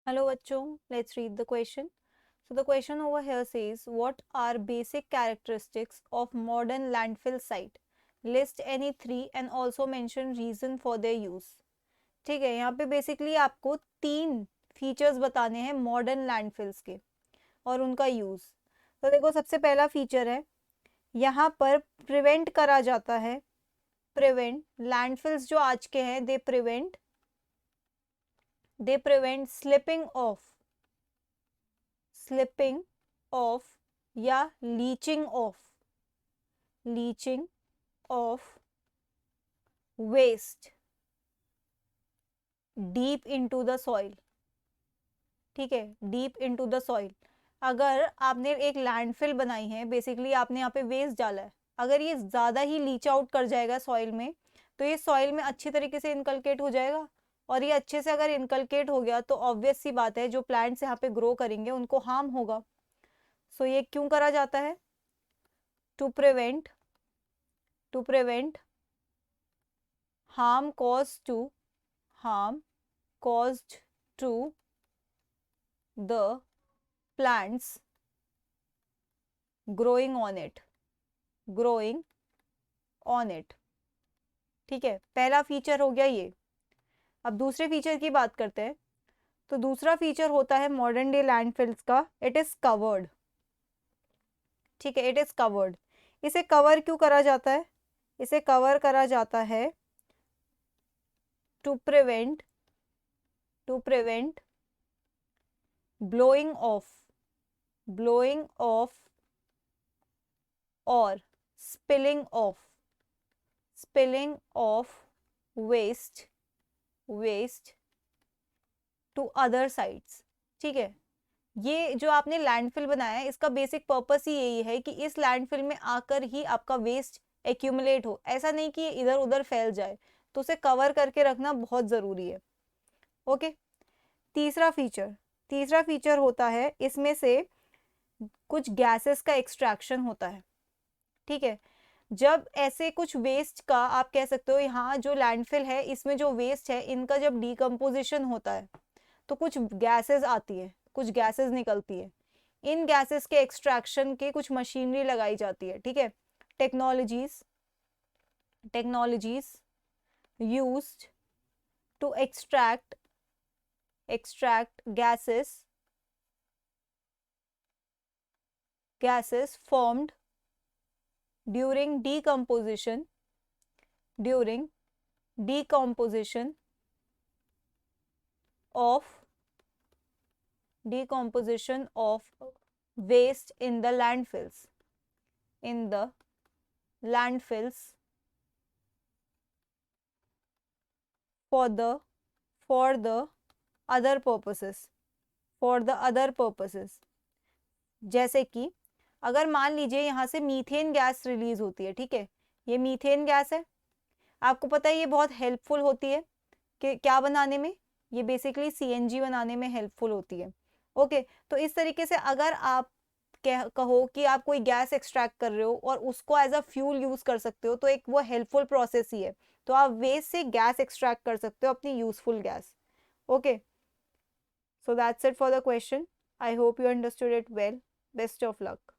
Hello bachcho, let's read the question. So the question over here says, what are basic characteristics of modern landfill site? List any three and also mention reason for their use. ठीक है, यहाँ पे basically आपको तीन features बताने हैं modern landfills के और उनका यूज। तो देखो, सबसे पहला फीचर है, यहाँ पर प्रिवेंट करा जाता है। प्रिवेंट लैंडफिल्स जो आज के हैं, दे प्रिवेंट स्लिपिंग ऑफ या leaching off waste deep into the soil. ठीक है, डीप इनटू द सॉइल। अगर आपने एक लैंडफिल बनाई है, बेसिकली आपने यहाँ पे वेस्ट डाला है, अगर ये ज्यादा ही लीच आउट कर जाएगा सॉइल में, तो ये सॉइल में अच्छी तरीके से इनकलकेट हो जाएगा। और ये अच्छे से अगर इनकलकेट हो गया तो ऑब्वियस सी बात है, जो प्लांट्स यहाँ पे ग्रो करेंगे उनको हार्म होगा। सो ये क्यों करा जाता है? To prevent harm caused to the plants growing on it। ठीक है, पहला फीचर हो गया ये। अब दूसरे फीचर की बात करते हैं। तो दूसरा फीचर होता है मॉडर्न डे लैंडफिल्स का, इट इज कवर्ड। ठीक है, इट इज कवर्ड। इसे कवर क्यों करा जाता है? इसे कवर करा जाता है to prevent blowing off or spilling of waste to other sites। ठीक है, ये जो आपने लैंडफिल बनाया है, इसका बेसिक पर्पस ही यही है कि इस लैंडफिल में आकर ही आपका वेस्ट एक्यूमुलेट हो, ऐसा नहीं कि ये इधर उधर फैल जाए। तो उसे कवर करके रखना बहुत जरूरी है। ओके, तीसरा फीचर होता है, इसमें से कुछ गैसेस का एक्सट्रैक्शन होता है। ठीक है, जब ऐसे कुछ वेस्ट का, आप कह सकते हो यहाँ जो लैंडफिल है इसमें जो वेस्ट है, इनका जब डिकम्पोजिशन होता है तो कुछ गैसेस आती है, कुछ गैसेस निकलती है। इन गैसेस के एक्सट्रैक्शन के कुछ मशीनरी लगाई जाती है। ठीक है, technologies used to extract gases formed during decomposition of waste in the landfills for the other purposes। जैसे कि अगर मान लीजिए यहाँ से मीथेन गैस रिलीज होती है। ठीक है, ये मीथेन गैस है, आपको पता है ये बहुत हेल्पफुल होती है कि क्या बनाने में, ये बेसिकली सीएनजी बनाने में हेल्पफुल होती है। ओके, तो इस तरीके से अगर आप कहो कि आप कोई गैस एक्सट्रैक्ट कर रहे हो और उसको एज अ फ्यूल यूज कर सकते हो, तो एक वो हेल्पफुल प्रोसेस ही है। तो आप वेस्ट से गैस एक्सट्रैक्ट कर सकते हो, अपनी useful gas. Okay, so that's it for the question. I hope you understood it well. Best of luck.